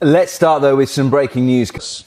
Let's start, though, with some breaking news.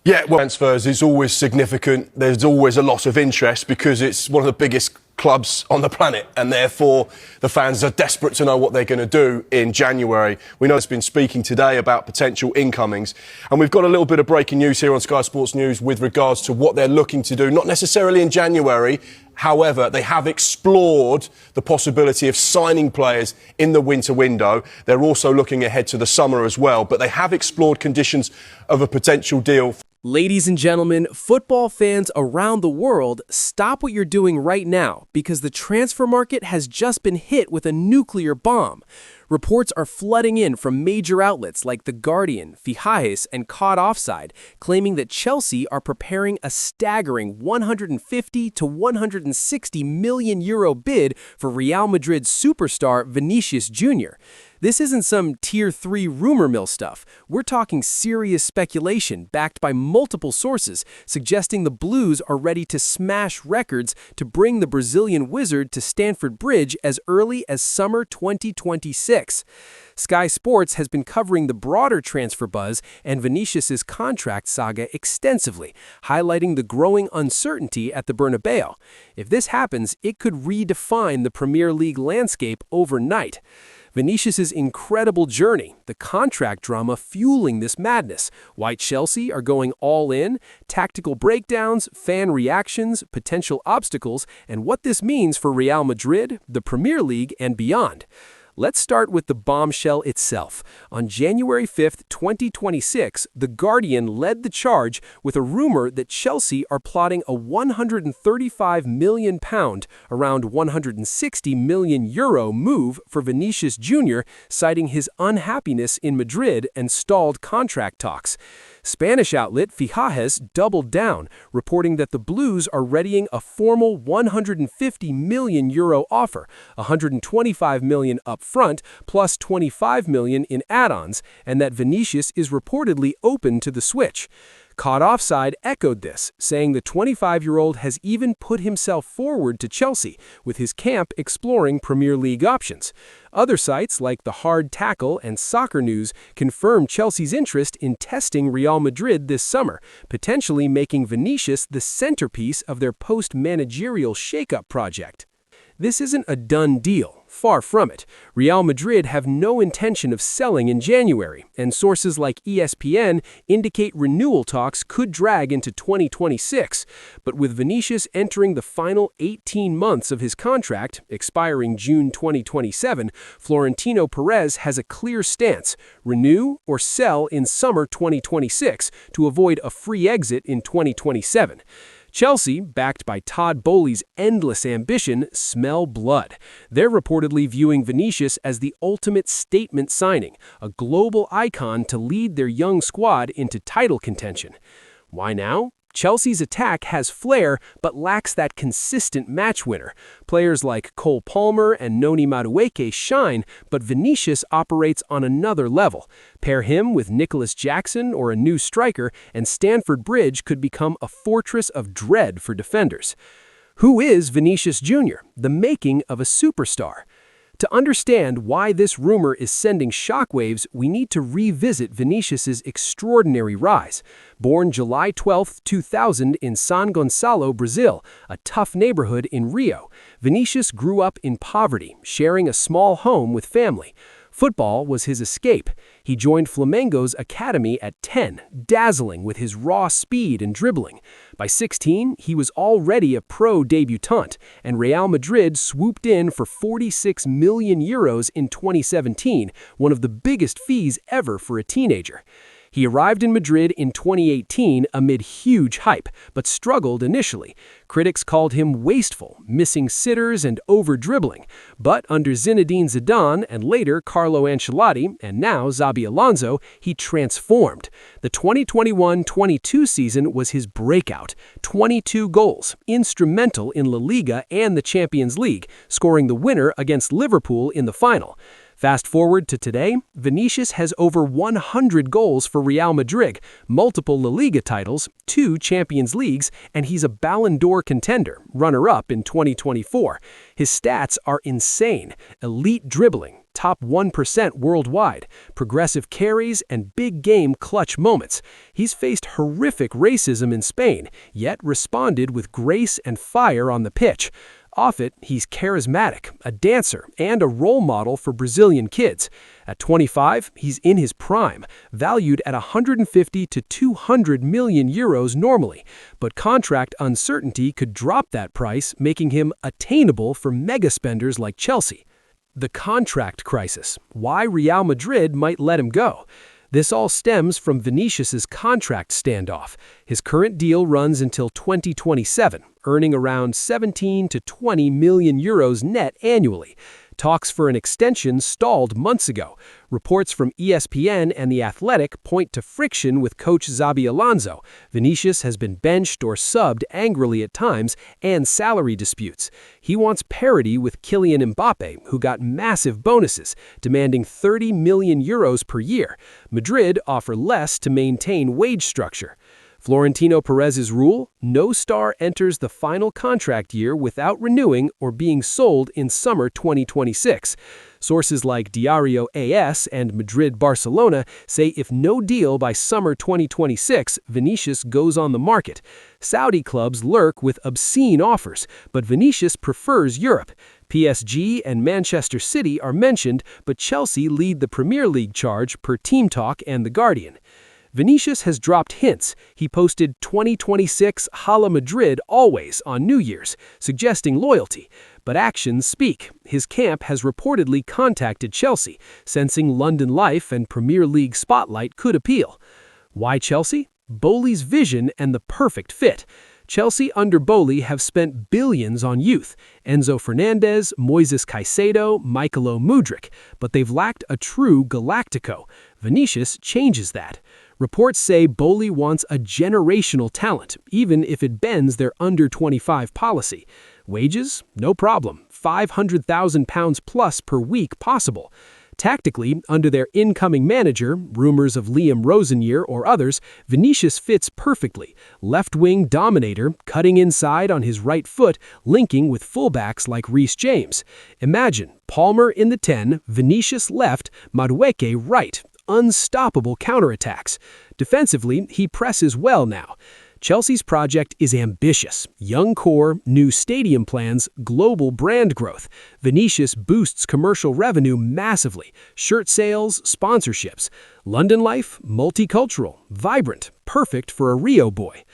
Yeah, well, transfers is always significant. There's always a lot of interest because it's one of the biggest clubs on the planet, and therefore the fans are desperate to know what they're going to do in January. We know it's been speaking today about potential incomings, and we've got a little bit of breaking news here on Sky Sports News with regards to what they're looking to do, not necessarily in January. However, they have explored the possibility of signing players in the winter window. They're also looking ahead to the summer as well, but they have explored conditions of a potential deal. Ladies and gentlemen, football fans around the world, stop what you're doing right now because the transfer market has just been hit with a nuclear bomb. Reports are flooding in from major outlets like The Guardian, Fichajes, and CaughtOffside, claiming that Chelsea are preparing a staggering 150 to 160 million euro bid for Real Madrid superstar Vinícius Júnior. This isn't some Tier 3 rumor mill stuff. We're talking serious speculation backed by multiple sources suggesting the Blues are ready to smash records to bring the Brazilian wizard to Stamford Bridge as early as summer 2026. Sky Sports has been covering the broader transfer buzz and Vinícius's contract saga extensively, highlighting the growing uncertainty at the Bernabéu. If this happens, it could redefine the Premier League landscape overnight. Vinícius's incredible journey, the contract drama fueling this madness, why Chelsea are going all in, tactical breakdowns, fan reactions, potential obstacles, and what this means for Real Madrid, the Premier League, and beyond. Let's start with the bombshell itself. On January 5th, 2026, The Guardian led the charge with a rumor that Chelsea are plotting a £135 million, around €160 million move for Vinícius Júnior, citing his unhappiness in Madrid and stalled contract talks. Spanish outlet Fichajes doubled down, reporting that the Blues are readying a formal €150 million offer, $125 million up front plus $25 million in add-ons, and that Vinícius is reportedly open to the switch. CaughtOffside echoed this, saying the 25-year-old has even put himself forward to Chelsea, with his camp exploring Premier League options. Other sites like The Hard Tackle and Soccer News confirm Chelsea's interest in testing Real Madrid this summer, potentially making Vinícius the centerpiece of their post-managerial shakeup project. This isn't a done deal, far from it. Real Madrid have no intention of selling in January, and sources like ESPN indicate renewal talks could drag into 2026. But with Vinícius entering the final 18 months of his contract, expiring June 2027, Florentino Perez has a clear stance: renew or sell in summer 2026 to avoid a free exit in 2027. Chelsea, backed by Todd Boehly's endless ambition, smell blood. They're reportedly viewing Vinícius as the ultimate statement signing, a global icon to lead their young squad into title contention. Why now? Chelsea's attack has flair, but lacks that consistent match winner. Players like Cole Palmer and Noni Madueke shine, but Vinícius operates on another level. Pair him with Nicholas Jackson or a new striker, and Stamford Bridge could become a fortress of dread for defenders. Who is Vinícius Júnior, the making of a superstar? To understand why this rumor is sending shockwaves, we need to revisit Vinícius's extraordinary rise. Born July 12, 2000 in São Gonçalo, Brazil, a tough neighborhood in Rio, Vinícius grew up in poverty, sharing a small home with family. Football was his escape. He joined Flamengo's academy at 10, dazzling with his raw speed and dribbling. By 16, he was already a pro debutant, and Real Madrid swooped in for €46 million in 2017, one of the biggest fees ever for a teenager. He arrived in Madrid in 2018 amid huge hype, but struggled initially. Critics called him wasteful, missing sitters and over-dribbling. But under Zinedine Zidane and later Carlo Ancelotti, and now Xabi Alonso, he transformed. The 2021-22 season was his breakout. 22 goals, instrumental in La Liga and the Champions League, scoring the winner against Liverpool in the final. Fast forward to today, Vinícius has over 100 goals for Real Madrid, multiple La Liga titles, 2 Champions Leagues, and he's a Ballon d'Or contender, runner-up in 2024. His stats are insane: elite dribbling, top 1% worldwide, progressive carries, and big-game clutch moments. He's faced horrific racism in Spain, yet responded with grace and fire on the pitch. Off it, he's charismatic, a dancer, and a role model for Brazilian kids. At 25, he's in his prime, valued at 150 to 200 million euros normally, but contract uncertainty could drop that price, making him attainable for mega spenders like Chelsea. The contract crisis, why Real Madrid might let him go. This all stems from Vinícius's contract standoff. His current deal runs until 2027, earning around 17 to 20 million euros net annually. Talks for an extension stalled months ago. Reports from ESPN and The Athletic point to friction with coach Xabi Alonso. Vinícius has been benched or subbed angrily at times, and salary disputes. He wants parity with Kylian Mbappe, who got massive bonuses, demanding 30 million euros per year. Madrid offer less to maintain wage structure. Florentino Perez's rule: no star enters the final contract year without renewing or being sold in summer 2026. Sources like Diario AS and Madrid Barcelona say if no deal by summer 2026, Vinícius goes on the market. Saudi clubs lurk with obscene offers, but Vinícius prefers Europe. PSG and Manchester City are mentioned, but Chelsea lead the Premier League charge per Team Talk and The Guardian. Vinícius has dropped hints. He posted 2026 Hala Madrid always on New Year's, suggesting loyalty. But actions speak. His camp has reportedly contacted Chelsea, sensing London life and Premier League spotlight could appeal. Why Chelsea? Bowley's vision and the perfect fit. Chelsea under Bowley have spent billions on youth, Enzo Fernandez, Moises Caicedo, Michailo Mudryk, but they've lacked a true Galactico. Vinícius changes that. Reports say Bowley wants a generational talent, even if it bends their under-25 policy. Wages? No problem. £500,000 plus per week possible. Tactically, under their incoming manager, rumors of Liam Rosenyear or others, Vinícius fits perfectly. Left-wing dominator, cutting inside on his right foot, linking with fullbacks like Reece James. Imagine, Palmer in the 10, Vinícius left, Madueke right. Unstoppable counterattacks. Defensively, he presses well now. Chelsea's project is ambitious. Young core, new stadium plans, global brand growth. Vinícius boosts commercial revenue massively. Shirt sales, sponsorships. London life, multicultural, vibrant, perfect for a Rio boy.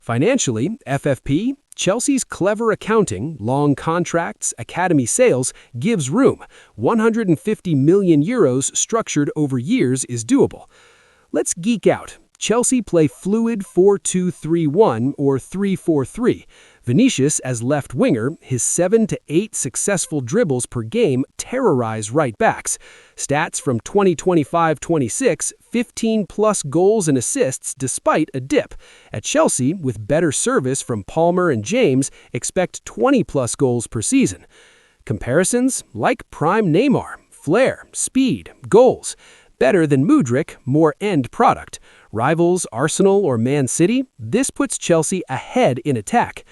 Financially, FFP, Chelsea's clever accounting, long contracts, academy sales, gives room. 150 million euros structured over years is doable. Let's geek out. Chelsea play fluid 4-2-3-1 or 3-4-3. Vinícius as left winger, his 7 to 8 successful dribbles per game terrorize right backs. Stats from 2025-26, 15-plus goals and assists despite a dip. At Chelsea, with better service from Palmer and James, expect 20-plus goals per season. Comparisons? Like prime Neymar. Flair, speed, goals. Better than Mudryk, more end product. Rivals Arsenal or Man City, this puts Chelsea ahead in attack.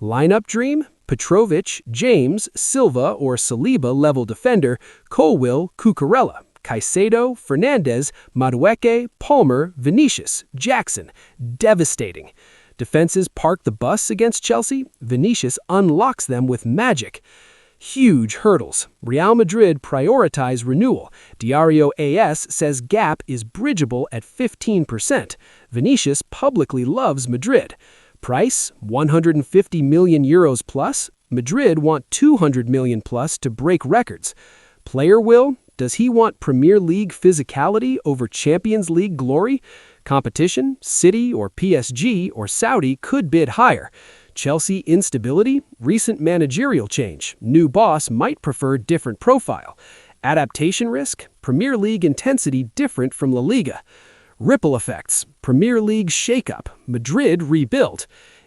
Lineup dream? Petrovic, James, Silva or Saliba level defender, Colwill, Cucurella, Caicedo, Fernandez, Madueke, Palmer, Vinícius, Jackson. Devastating. Defenses park the bus against Chelsea, Vinícius unlocks them with magic. Huge hurdles. Real Madrid prioritize renewal. Diario AS says gap is bridgeable at 15%. Vinícius publicly loves Madrid. Price, 150 million euros plus. Madrid want 200 million plus to break records. Player will? Does he want Premier League physicality over Champions League glory? Competition, City or PSG or Saudi could bid higher. Chelsea instability, recent managerial change, new boss might prefer different profile. Adaptation risk, Premier League intensity different from La Liga. Ripple effects, Premier League shakeup, Madrid rebuild.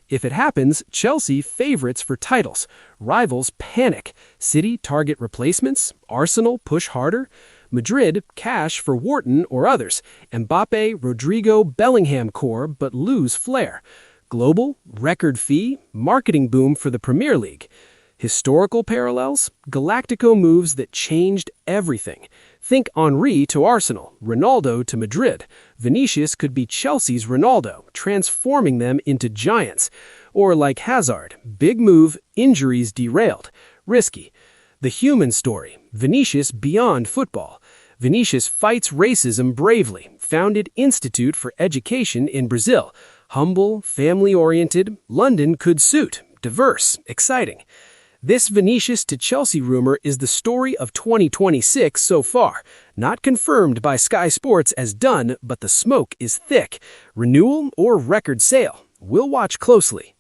If it happens, Chelsea favorites for titles. Rivals panic. City target replacements. Arsenal push harder. Madrid cash for Wharton or others. Mbappe, Rodrigo, Bellingham core but lose flair. Global, record fee, marketing boom for the Premier League. Historical parallels? Galactico moves that changed everything. Think Henry to Arsenal, Ronaldo to Madrid. Vinícius could be Chelsea's Ronaldo, transforming them into giants. Or like Hazard, big move, injuries derailed. Risky. The human story, Vinícius beyond football. Vinícius fights racism bravely, founded Institute for Education in Brazil. Humble, family-oriented, London could suit, diverse, exciting. This Vinícius to Chelsea rumor is the story of 2026 so far. Not confirmed by Sky Sports as done, but the smoke is thick. Renewal or record sale? We'll watch closely.